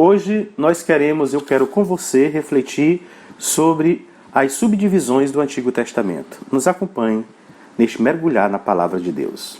Hoje eu quero com você refletir sobre as subdivisões do Antigo Testamento. Nos acompanhe neste mergulhar na Palavra de Deus.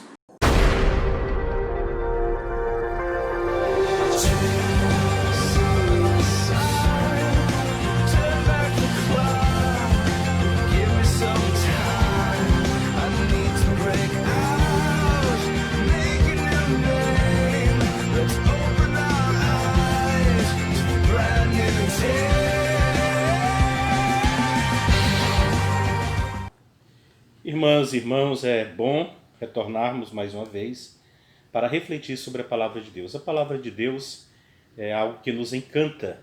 Irmãs e irmãos, é bom retornarmos mais uma vez para refletir sobre a Palavra de Deus. A Palavra de Deus é algo que nos encanta.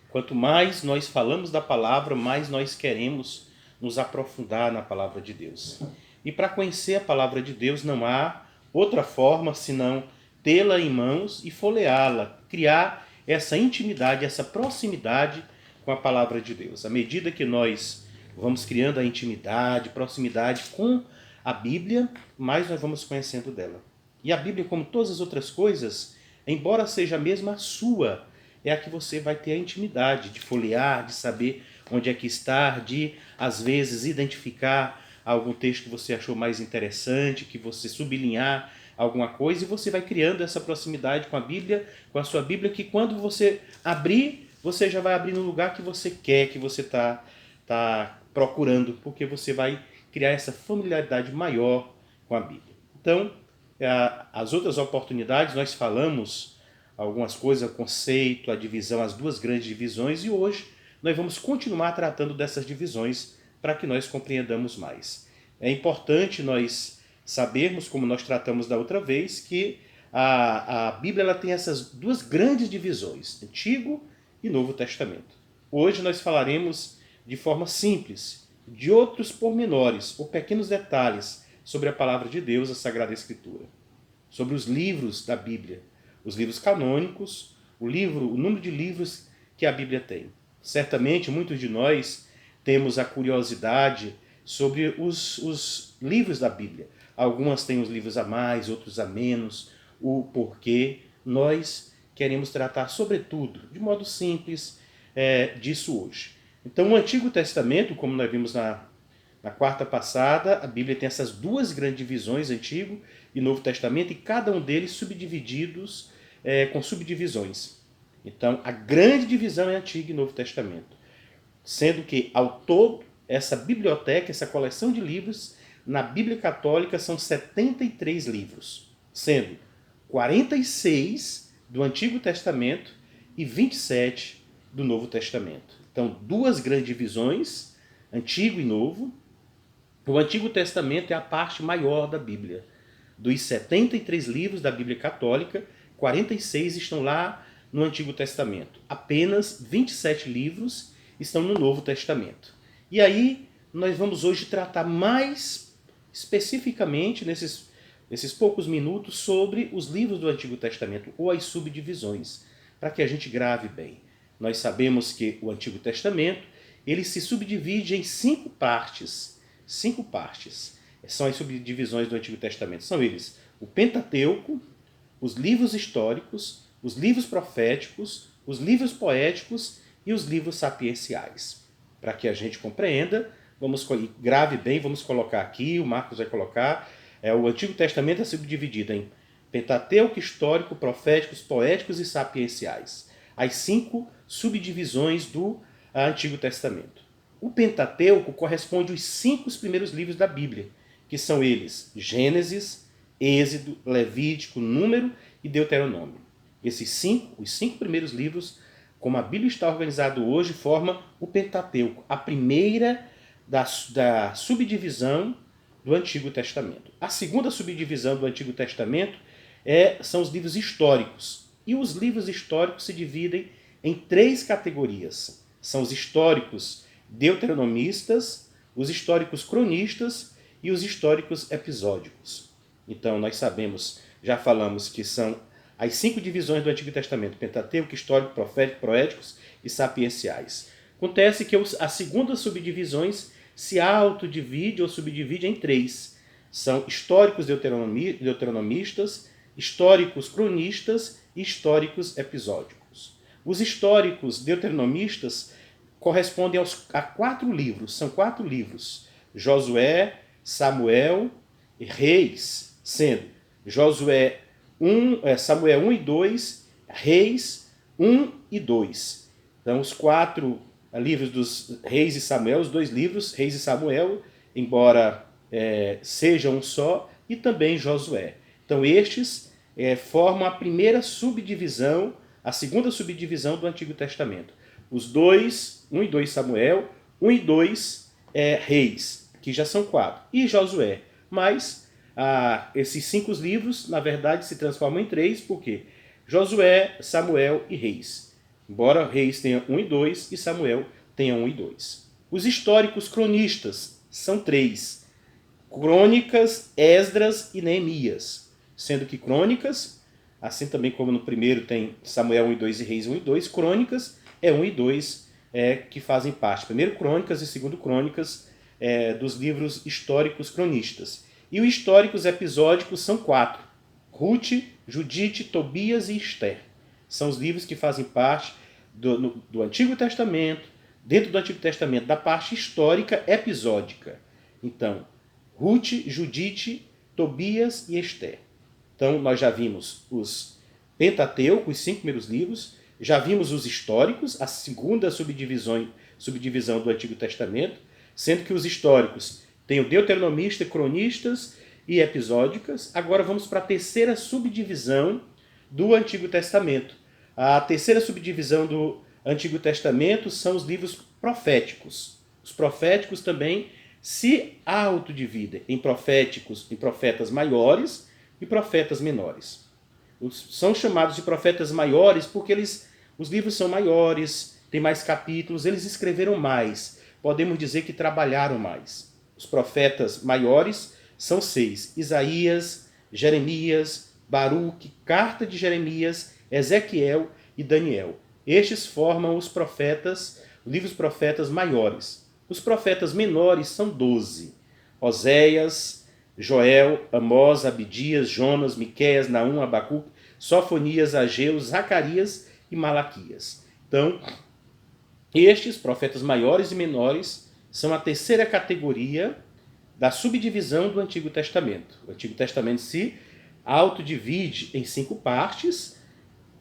Quanto mais nós falamos da Palavra, mais nós queremos nos aprofundar na Palavra de Deus. E para conhecer a Palavra de Deus não há outra forma senão tê-la em mãos e folheá-la, criar essa intimidade, essa proximidade com a Palavra de Deus. À medida que nós vamos criando a intimidade, proximidade com a Bíblia, mais nós vamos conhecendo dela. E a Bíblia, como todas as outras coisas, embora seja mesmo a sua, é a que você vai ter a intimidade de folhear, de saber onde é que está, de, às vezes, identificar algum texto que você achou mais interessante, que você sublinhar alguma coisa, e você vai criando essa proximidade com a Bíblia, com a sua Bíblia, que quando você abrir, você já vai abrir no lugar que você quer, que você está procurando, porque você vai criar essa familiaridade maior com a Bíblia. Então, as outras oportunidades, nós falamos algumas coisas, o conceito, a divisão, as duas grandes divisões, e hoje nós vamos continuar tratando dessas divisões para que nós compreendamos mais. É importante nós sabermos, como nós tratamos da outra vez, que a Bíblia ela tem essas duas grandes divisões, Antigo e Novo Testamento. Hoje nós falaremos de forma simples, de outros pormenores ou pequenos detalhes sobre a Palavra de Deus, a Sagrada Escritura. Sobre os livros da Bíblia, os livros canônicos, o número de livros que a Bíblia tem. Certamente, muitos de nós temos a curiosidade sobre os livros da Bíblia. Algumas têm os livros a mais, outros a menos, o porquê. Nós queremos tratar, sobretudo, de modo simples, disso hoje. Então, o Antigo Testamento, como nós vimos na quarta passada, a Bíblia tem essas duas grandes divisões, Antigo e Novo Testamento, e cada um deles subdivididos com subdivisões. Então, a grande divisão é Antigo e Novo Testamento. Sendo que, ao todo, essa biblioteca, essa coleção de livros, na Bíblia Católica são 73 livros, sendo 46 do Antigo Testamento e 27 do Novo Testamento. Então, duas grandes divisões, Antigo e Novo. O Antigo Testamento é a parte maior da Bíblia. Dos 73 livros da Bíblia Católica, 46 estão lá no Antigo Testamento. Apenas 27 livros estão no Novo Testamento. E aí, nós vamos hoje tratar mais especificamente, nesses poucos minutos, sobre os livros do Antigo Testamento, ou as subdivisões, para que a gente grave bem. Nós sabemos que o Antigo Testamento ele se subdivide em 5 partes. 5 partes são as subdivisões do Antigo Testamento. São eles o Pentateuco, os livros históricos, os livros proféticos, os livros poéticos e os livros sapienciais. Para que a gente compreenda, grave bem, vamos colocar aqui, o Marcos vai colocar, o Antigo Testamento é subdividido em Pentateuco, histórico, proféticos, poéticos e sapienciais. As 5 subdivisões do Antigo Testamento. O Pentateuco corresponde aos 5 primeiros livros da Bíblia, que são eles Gênesis, Êxodo, Levítico, Número e Deuteronômio. Os 5 primeiros livros, como a Bíblia está organizada hoje, formam o Pentateuco, a primeira da subdivisão do Antigo Testamento. A segunda subdivisão do Antigo Testamento são os livros históricos. E os livros históricos se dividem em 3 categorias. São os históricos deuteronomistas, os históricos cronistas e os históricos episódicos. Então, nós sabemos, já falamos que são as 5 divisões do Antigo Testamento: Pentateuco, histórico, profético, poéticos e sapienciais. Acontece que a segunda subdivisões se autodivide ou subdivide em 3. São históricos deuteronomistas, históricos cronistas e históricos episódicos. Os históricos deuteronomistas correspondem a 4 livros, são 4 livros: Josué, Samuel e Reis, sendo Josué 1, Samuel 1 e 2, Reis 1 e 2. Então, os 4 livros dos Reis e Samuel, os 2 livros, Reis e Samuel, embora sejam um só, e também Josué. Então, estes formam a primeira subdivisão, a segunda subdivisão do Antigo Testamento. Os 1 e 2 Samuel, 1 e 2 Reis, que já são 4, e Josué. Mas esses 5 livros, na verdade, se transformam em 3, porque Josué, Samuel e Reis. Embora Reis tenha 1 e 2 e Samuel tenha 1 e 2. Os históricos cronistas são 3. Crônicas, Esdras e Neemias. Sendo que Crônicas, assim também como no primeiro tem Samuel 1 e 2 e Reis 1 e 2, Crônicas é 1 e 2 que fazem parte. Primeiro Crônicas e segundo Crônicas dos livros históricos cronistas. E os históricos episódicos são 4. Ruth, Judite, Tobias e Esther. São os livros que fazem parte do Antigo Testamento, dentro do Antigo Testamento, da parte histórica episódica. Então, Ruth, Judite, Tobias e Esther. Então, nós já vimos os Pentateuco, os 5 primeiros livros, já vimos os históricos, a segunda subdivisão do Antigo Testamento, sendo que os históricos têm o deuteronomista, cronistas e episódicas. Agora vamos para a terceira subdivisão do Antigo Testamento. A terceira subdivisão do Antigo Testamento são os livros proféticos. Os proféticos também se autodividem em profetas maiores e profetas menores. São chamados de profetas maiores porque os livros são maiores, têm mais capítulos, eles escreveram mais. Podemos dizer que trabalharam mais. Os profetas maiores são 6. Isaías, Jeremias, Baruque, Carta de Jeremias, Ezequiel e Daniel. Estes formam os livros profetas maiores. Os profetas menores são 12. Oséias, Joel, Amós, Abdias, Jonas, Miqueias, Naum, Abacuque, Sofonias, Ageu, Zacarias e Malaquias. Então, estes profetas maiores e menores são a terceira categoria da subdivisão do Antigo Testamento. O Antigo Testamento se autodivide em 5 partes: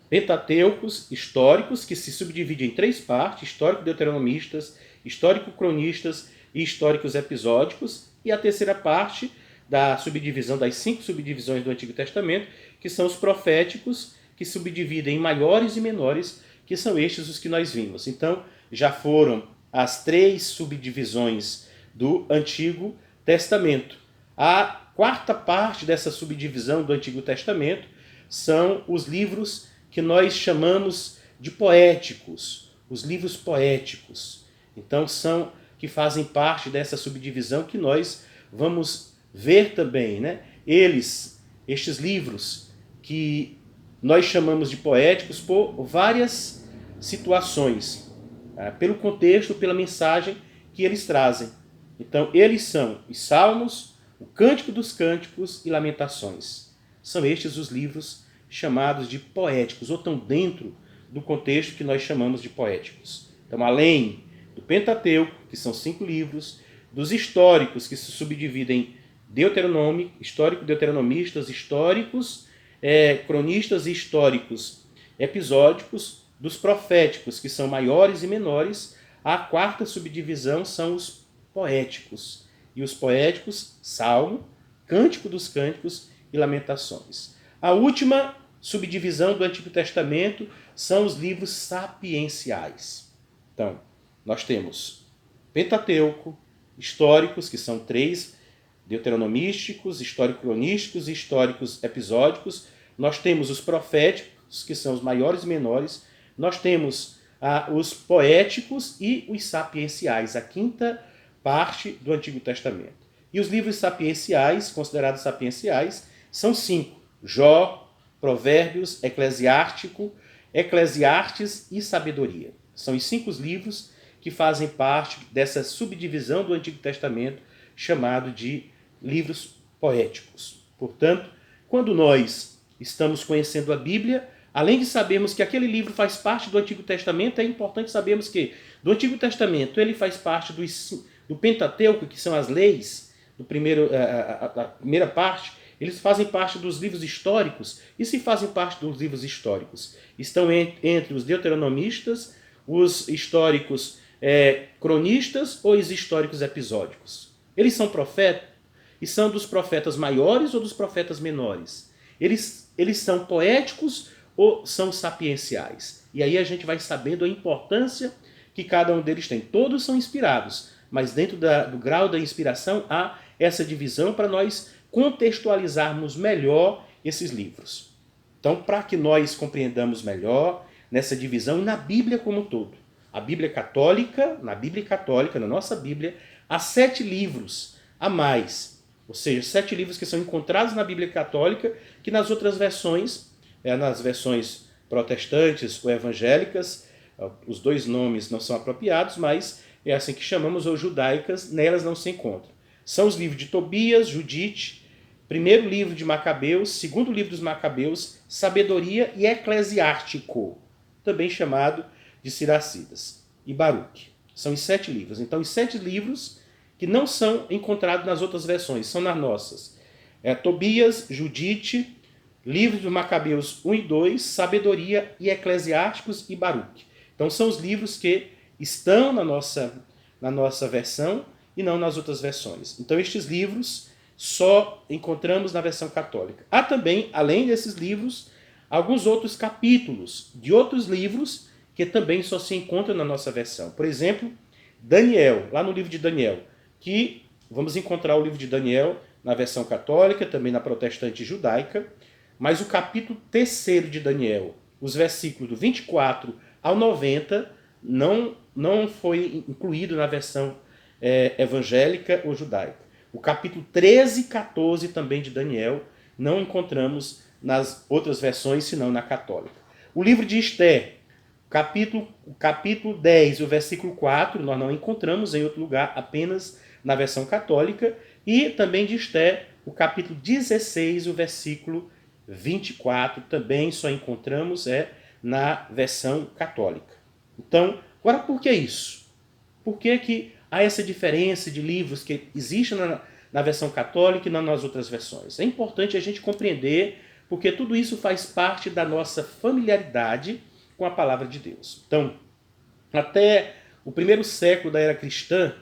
Pentateucos históricos, que se subdividem em 3 partes: histórico-deuteronomistas, histórico-cronistas e históricos episódicos, e a terceira parte da subdivisão, das 5 subdivisões do Antigo Testamento, que são os proféticos, que subdividem em maiores e menores, que são estes os que nós vimos. Então, já foram as 3 subdivisões do Antigo Testamento. A quarta parte dessa subdivisão do Antigo Testamento são os livros que nós chamamos de poéticos, os livros poéticos. Então, são que fazem parte dessa subdivisão que nós vamos ver também, né? Estes livros que nós chamamos de poéticos por várias situações, pelo contexto, pela mensagem que eles trazem. Então, eles são os Salmos, o Cântico dos Cânticos e Lamentações. São estes os livros chamados de poéticos, ou estão dentro do contexto que nós chamamos de poéticos. Então, além do Pentateuco, que são 5 livros, dos históricos, que se subdividem em Deuteronômio, histórico-deuteronomistas, históricos, cronistas e históricos episódicos, dos proféticos, que são maiores e menores, a quarta subdivisão são os poéticos. E os poéticos, Salmo, Cântico dos Cânticos e Lamentações. A última subdivisão do Antigo Testamento são os livros sapienciais. Então, nós temos Pentateuco, históricos, que são 3, deuteronomísticos, histórico-cronísticos e históricos episódicos. Nós temos os proféticos, que são os maiores e menores. Nós temos os poéticos e os sapienciais, a quinta parte do Antigo Testamento. E os livros sapienciais, considerados sapienciais, são 5. Jó, Provérbios, Eclesiastes e Sabedoria. São os 5 livros que fazem parte dessa subdivisão do Antigo Testamento chamado de livros poéticos. Portanto, quando nós estamos conhecendo a Bíblia Além de sabermos que aquele livro faz parte do Antigo Testamento, é importante sabermos que do Antigo Testamento ele faz parte do Pentateuco, que são as leis, a primeira parte. Eles fazem parte dos livros históricos. E se fazem parte dos livros históricos? Estão entre os deuteronomistas, os históricos cronistas ou os históricos episódicos. Eles são profetas? E são dos profetas maiores ou dos profetas menores? Eles são poéticos ou são sapienciais? E aí a gente vai sabendo a importância que cada um deles tem. Todos são inspirados, mas dentro do grau da inspiração há essa divisão para nós contextualizarmos melhor esses livros. Então, para que nós compreendamos melhor nessa divisão e na Bíblia como um todo. A Bíblia Católica, na nossa Bíblia, há 7 livros a mais. Ou seja, 7 livros que são encontrados na Bíblia Católica, que nas outras versões, nas versões protestantes ou evangélicas, os 2 nomes não são apropriados, mas é assim que chamamos, ou judaicas, nelas não se encontram. São os livros de Tobias, Judite, primeiro livro de Macabeus, segundo livro dos Macabeus, Sabedoria e Eclesiástico, também chamado de Siracidas, e Baruque. São os 7 livros. Então, os 7 livros que não são encontrados nas outras versões, são nas nossas. Tobias, Judite, livro dos Macabeus 1 e 2, Sabedoria e Eclesiásticos e Baruque. Então, são os livros que estão na nossa versão e não nas outras versões. Então, estes livros só encontramos na versão católica. Há também, além desses livros, alguns outros capítulos de outros livros que também só se encontram na nossa versão. Por exemplo, Daniel, lá no livro de Daniel, que vamos encontrar o livro de Daniel na versão católica, também na protestante judaica, mas o capítulo 3º de Daniel, os versículos do 24 ao 90, não foi incluído na versão evangélica ou judaica. O capítulo 13 e 14 também de Daniel não encontramos nas outras versões, senão na católica. O livro de Esther, o capítulo 10 e o versículo 4, nós não encontramos em outro lugar, apenas na versão católica. E também de Esther, o capítulo 16 e o versículo 24, também só encontramos na versão católica. Então, agora por que isso? Por que há essa diferença de livros que existe na versão católica e não nas outras versões? É importante a gente compreender, porque tudo isso faz parte da nossa familiaridade com a palavra de Deus. Então, até o 1º século da era cristã,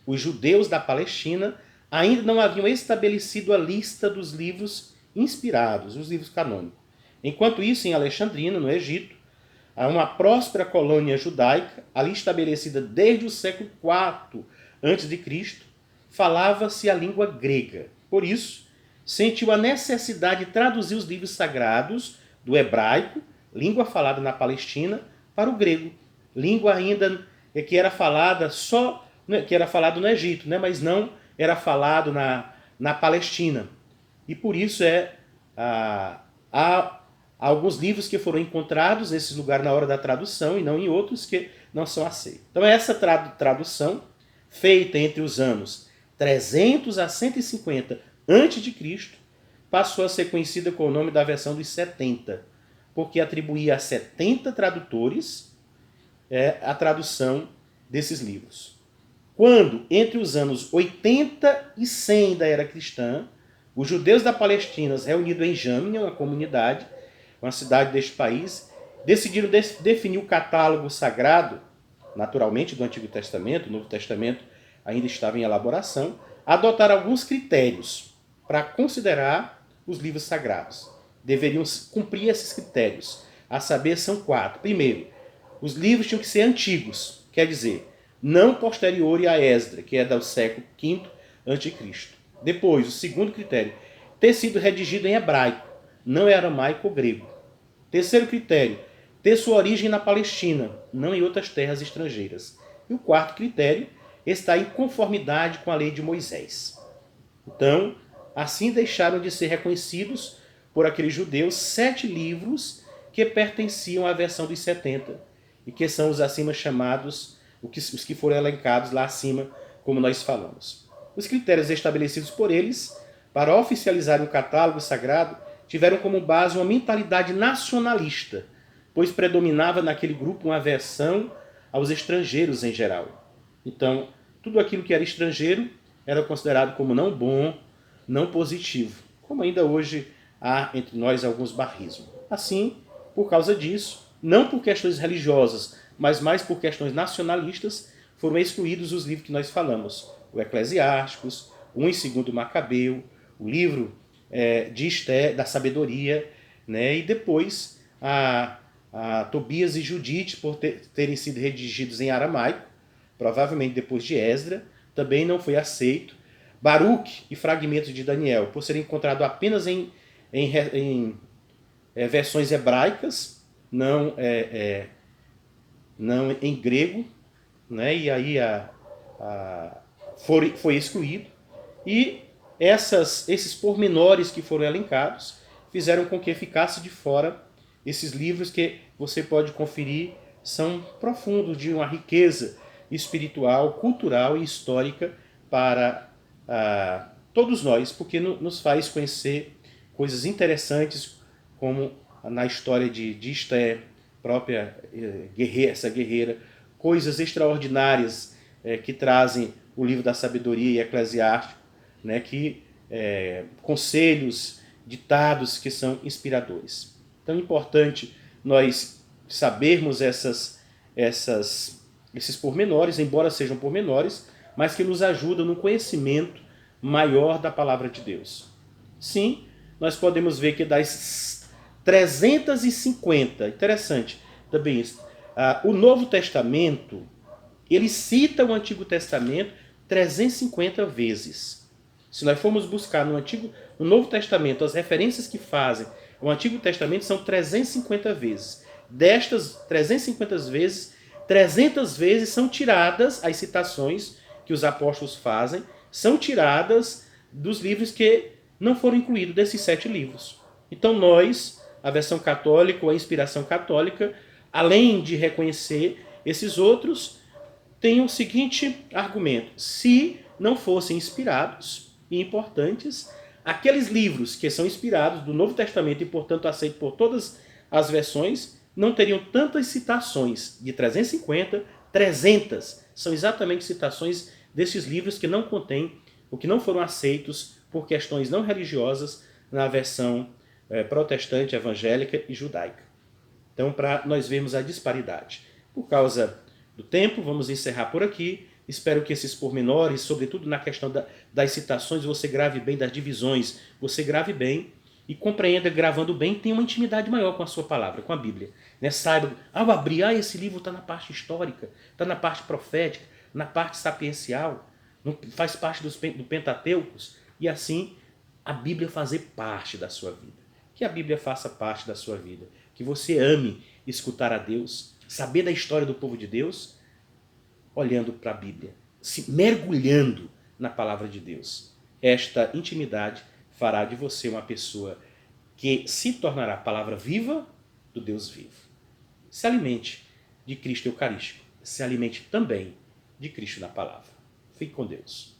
os judeus da Palestina ainda não haviam estabelecido a lista dos livros inspirados, os livros canônicos. Enquanto isso, em Alexandrina, no Egito, há uma próspera colônia judaica, ali estabelecida desde o século IV a.C., falava-se a língua grega. Por isso, sentiu a necessidade de traduzir os livros sagrados do hebraico, língua falada na Palestina, para o grego. Língua ainda que era falada no Egito, mas não era falado na Palestina. E por isso há alguns livros que foram encontrados nesses lugares na hora da tradução e não em outros que não são aceitos. Então essa tradução, feita entre os anos 300 a 150 a.C., passou a ser conhecida com o nome da versão dos 70, porque atribuía a 70 tradutores a tradução desses livros. Quando, entre os anos 80 e 100 da era cristã, os judeus da Palestina, reunidos em Jamnia, uma comunidade, uma cidade deste país, decidiram definir o catálogo sagrado, naturalmente do Antigo Testamento, o Novo Testamento ainda estava em elaboração, adotar alguns critérios para considerar os livros sagrados. Deveriam cumprir esses critérios, a saber, são 4. Primeiro, os livros tinham que ser antigos, quer dizer, não posteriores a Esdra, que é do século V a.C. Depois, o segundo critério, ter sido redigido em hebraico, não em aramaico ou grego. Terceiro critério, ter sua origem na Palestina, não em outras terras estrangeiras. E o quarto critério, estar em conformidade com a lei de Moisés. Então, assim deixaram de ser reconhecidos por aqueles judeus 7 livros que pertenciam à versão dos 70 e que são os acima chamados, os que foram elencados lá acima, como nós falamos. Os critérios estabelecidos por eles para oficializar o catálogo sagrado tiveram como base uma mentalidade nacionalista, pois predominava naquele grupo uma aversão aos estrangeiros em geral. Então, tudo aquilo que era estrangeiro era considerado como não bom, não positivo, como ainda hoje há entre nós alguns barrismos. Assim, por causa disso, não por questões religiosas, mas mais por questões nacionalistas, foram excluídos os livros que nós falamos. O Eclesiásticos, o 1 e 2 Macabeu, o livro de Esté, da sabedoria, né? E depois a Tobias e Judite, por terem sido redigidos em aramaico, provavelmente depois de Esdra, também não foi aceito. Baruque e fragmentos de Daniel, por serem encontrados apenas em versões hebraicas, não em grego, né? E aí foi excluído. E esses pormenores que foram elencados fizeram com que ficasse de fora esses livros que você pode conferir, são profundos, de uma riqueza espiritual, cultural e histórica para todos nós, porque nos faz conhecer coisas interessantes, como na história de Esté, própria essa guerreira, coisas extraordinárias que trazem o livro da sabedoria e Eclesiástico, né, conselhos, ditados que são inspiradores. Então é importante nós sabermos esses pormenores, embora sejam pormenores, mas que nos ajudam no conhecimento maior da palavra de Deus. Sim, nós podemos ver que das 350, interessante também isso, o Novo Testamento, ele cita o Antigo Testamento 350 vezes. Se nós formos buscar no Novo Testamento as referências que fazem o Antigo Testamento, são 350 vezes. Destas 350 vezes, 300 vezes são tiradas as citações que os apóstolos fazem, são tiradas dos livros que não foram incluídos, desses 7 livros. Então nós, a versão católica ou a inspiração católica, além de reconhecer esses outros, tem o seguinte argumento: se não fossem inspirados e importantes, aqueles livros que são inspirados do Novo Testamento e, portanto, aceitos por todas as versões, não teriam tantas citações. De 350, 300 são exatamente citações desses livros que não contêm, ou que não foram aceitos por questões não religiosas na versão protestante, evangélica e judaica. Então, para nós vermos a disparidade. Por causa do tempo, vamos encerrar por aqui. Espero que esses pormenores, sobretudo na questão das citações, você grave bem, das divisões, você grave bem e compreenda, gravando bem, tenha uma intimidade maior com a sua palavra, com a Bíblia. Né? Saiba, ao abrir, esse livro está na parte histórica, está na parte profética, na parte sapiencial, faz parte do Pentateucos, e assim a Bíblia fazer parte da sua vida. Que a Bíblia faça parte da sua vida, que você ame escutar a Deus, saber da história do povo de Deus, olhando para a Bíblia, se mergulhando na palavra de Deus. Esta intimidade fará de você uma pessoa que se tornará a palavra viva do Deus vivo. Se alimente de Cristo Eucarístico, se alimente também de Cristo na palavra. Fique com Deus.